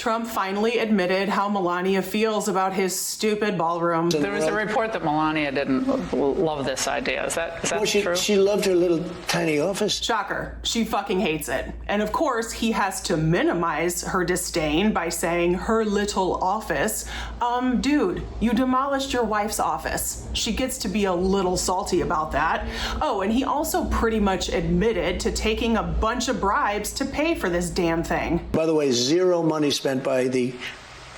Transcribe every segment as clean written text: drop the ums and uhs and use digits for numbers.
Trump finally admitted how Melania feels about his stupid ballroom. There was a report that Melania didn't love this idea. Is that true? She loved her little tiny office. Shocker. She fucking hates it. And of course, he has to minimize her disdain by saying her little office. Dude, you demolished your wife's office. She gets to be a little salty about that. Oh, and he also pretty much admitted to taking a bunch of bribes to pay for this damn thing. By the way, zero money spent by the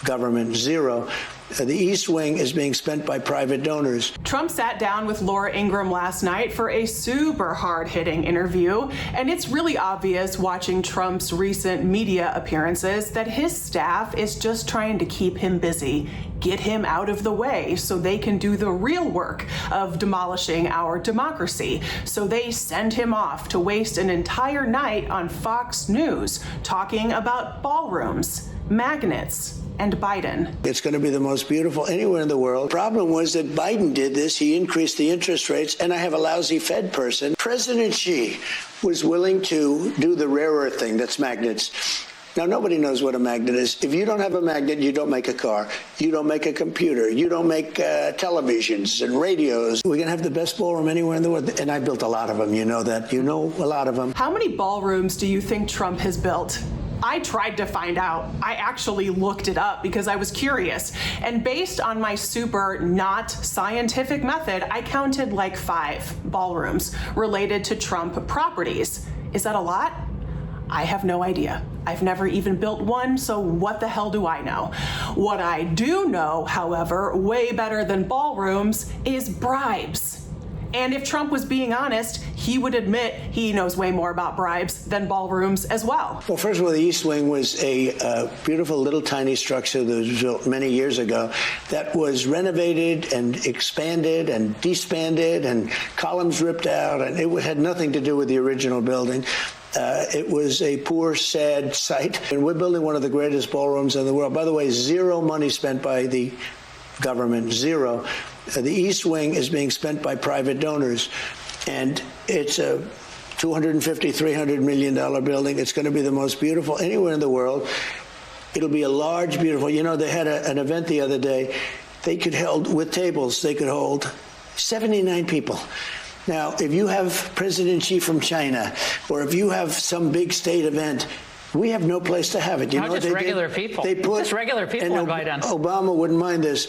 government, zero. The East Wing is being spent by private donors. Trump sat down with Laura Ingraham last night for a super hard-hitting interview, and it's really obvious watching Trump's recent media appearances that his staff is just trying to keep him busy, get him out of the way so they can do the real work of demolishing our democracy. So they send him off to waste an entire night on Fox News talking about ballrooms, magnets, and Biden. It's going to be the most beautiful anywhere in the world. Problem was that Biden did this. He increased the interest rates, and I have a lousy Fed person. President Xi was willing to do the rare earth thing, that's magnets. Now, nobody knows what a magnet is. If you don't have a magnet, you don't make a car. You don't make a computer. You don't make televisions and radios. We're going to have the best ballroom anywhere in the world. And I built a lot of them. You know that. You know a lot of them. How many ballrooms do you think Trump has built? I tried to find out. I actually looked it up because I was curious. And based on my super not scientific method, I counted like 5 ballrooms related to Trump properties. Is that a lot? I have no idea. I've never even built one, so what the hell do I know? What I do know, however, way better than ballrooms, is bribes. And if Trump was being honest, he would admit he knows way more about bribes than ballrooms as well. Well, first of all, the East Wing was a beautiful little tiny structure that was built many years ago that was renovated and expanded and disbanded and columns ripped out, and it had nothing to do with the original building. It was a poor, sad sight. And we're building one of the greatest ballrooms in the world. By the way, zero money spent by the government, zero. The East Wing is being spent by private donors, and it's a $250, $300 million building. It's going to be the most beautiful anywhere in the world. It'll be a large, beautiful, you know, they had an event the other day. They could hold, with tables, they could hold 79 people. Now, if you have President Xi from China, or if you have some big state event, we have no place to have it. You Not know just regular people. Just regular people invite in. Obama wouldn't mind this.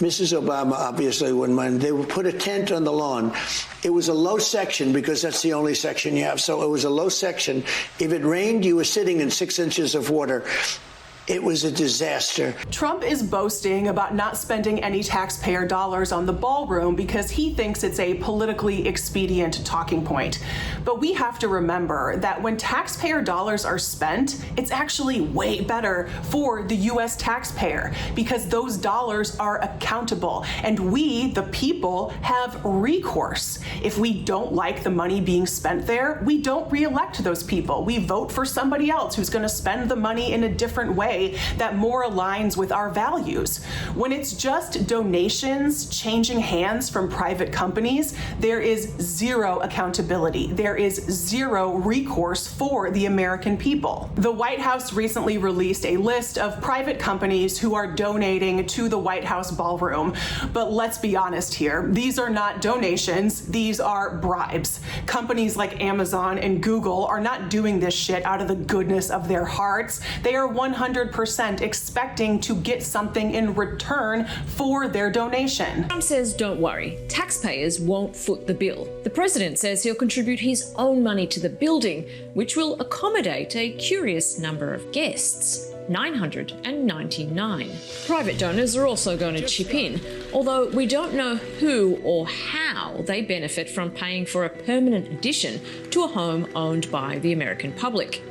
Mrs. Obama obviously wouldn't mind. They would put a tent on the lawn. It was a low section because that's the only section you have. So it was a low section. If it rained, you were sitting in 6 inches of water. It was a disaster. Trump is boasting about not spending any taxpayer dollars on the ballroom because he thinks it's a politically expedient talking point. But we have to remember that when taxpayer dollars are spent, it's actually way better for the U.S. taxpayer because those dollars are accountable and we, the people, have recourse. If we don't like the money being spent there, we don't re-elect those people. We vote for somebody else who's going to spend the money in a different way that more aligns with our values. When it's just donations changing hands from private companies, there is zero accountability. There is zero recourse for the American people. The White House recently released a list of private companies who are donating to the White House ballroom. But let's be honest here, these are not donations, these are bribes. Companies like Amazon and Google are not doing this shit out of the goodness of their hearts. They are 100% expecting to get something in return for their donation. Trump says, don't worry, taxpayers won't foot the bill. The president says he'll contribute his own money to the building, which will accommodate a curious number of guests. 999. Private donors are also going to chip in, although we don't know who or how they benefit from paying for a permanent addition to a home owned by the American public.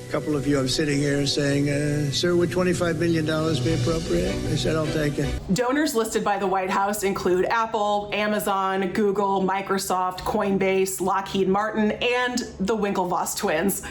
A couple of you are sitting here saying, sir, would $25 million be appropriate? I said, I'll take it. Donors listed by the White House include Apple, Amazon, Google, Microsoft, Coinbase, Lockheed Martin, and the Winklevoss twins.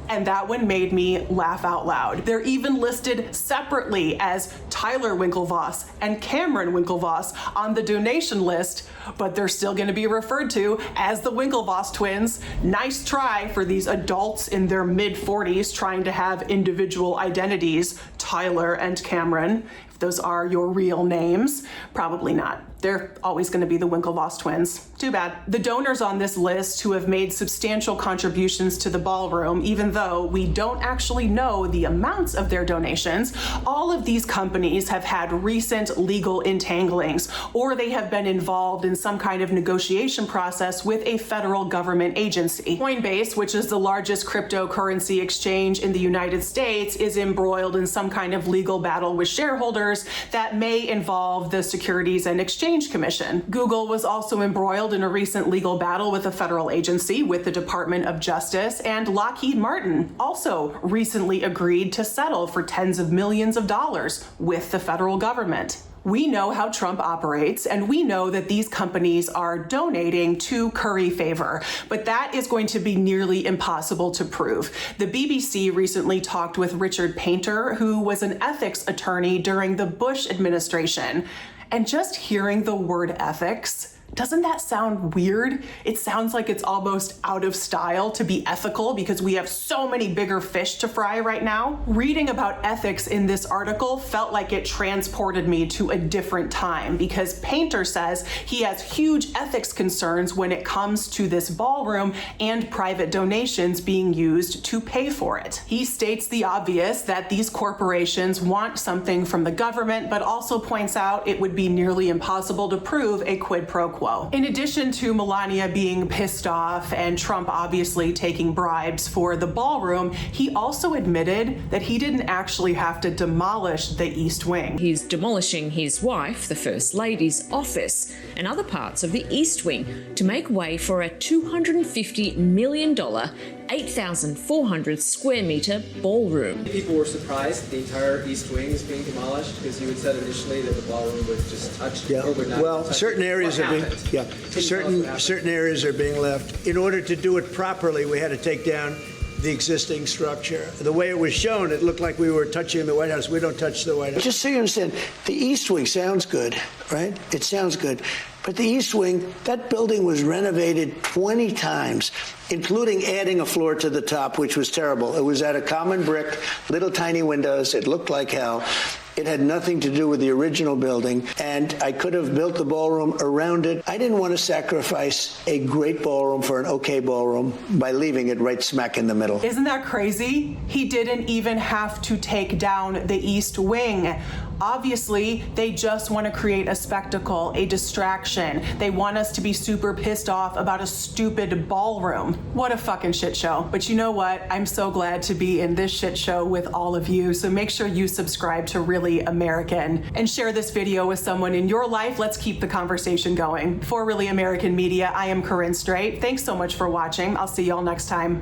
And that one made me laugh out loud. They're even listed separately as Tyler Winklevoss and Cameron Winklevoss on the donation list, but they're still going to be referred to as the Winklevoss twins. Nice try for these adults in their mid-40s trying to have individual identities, Tyler and Cameron. If those are your real names, probably not. They're always going to be the Winklevoss twins. Too bad. The donors on this list who have made substantial contributions to the ballroom, even though we don't actually know the amounts of their donations, all of these companies have had recent legal entanglings, or they have been involved in some kind of negotiation process with a federal government agency. Coinbase, which is the largest cryptocurrency exchange in the United States, is embroiled in some kind of legal battle with shareholders that may involve the Securities and Exchange Commission. Google was also embroiled in a recent legal battle with a federal agency, with the Department of Justice, and Lockheed Martin also recently agreed to settle for tens of millions of dollars with the federal government. We know how Trump operates, and we know that these companies are donating to curry favor, but that is going to be nearly impossible to prove. The BBC recently talked with Richard Painter, who was an ethics attorney during the Bush administration. And just hearing the word ethics, doesn't that sound weird? It sounds like it's almost out of style to be ethical because we have so many bigger fish to fry right now. Reading about ethics in this article felt like it transported me to a different time, because Painter says he has huge ethics concerns when it comes to this ballroom and private donations being used to pay for it. He states the obvious, that these corporations want something from the government, but also points out it would be nearly impossible to prove a quid pro quo. In addition to Melania being pissed off and Trump obviously taking bribes for the ballroom, he also admitted that he didn't actually have to demolish the East Wing. He's demolishing his wife, the First Lady's office, and other parts of the East Wing to make way for a $250 million, 8,400 square metre ballroom. People were surprised that the entire East Wing is being demolished, because you had said initially that the ballroom would just touch or would not. Well, touch certain areas are being certain areas are being left. In order to do it properly, we had to take down the existing structure. The way it was shown, it looked like we were touching the White House. We don't touch the White House. Just so you understand, the East Wing sounds good, right? It sounds good. But the East Wing, that building was renovated 20 times, including adding a floor to the top, which was terrible. It was out of common brick, little tiny windows. It looked like hell. It had nothing to do with the original building, and I could have built the ballroom around it. I didn't want to sacrifice a great ballroom for an okay ballroom by leaving it right smack in the middle. Isn't that crazy? He didn't even have to take down the East Wing. Obviously, they just want to create a spectacle, a distraction. They want us to be super pissed off about a stupid ballroom. What a fucking shit show. But you know what? I'm so glad to be in this shit show with all of you. So make sure you subscribe to Really American and share this video with someone in your life. Let's keep the conversation going. For Really American Media, I am Corinne Straight. Thanks so much for watching. I'll see y'all next time.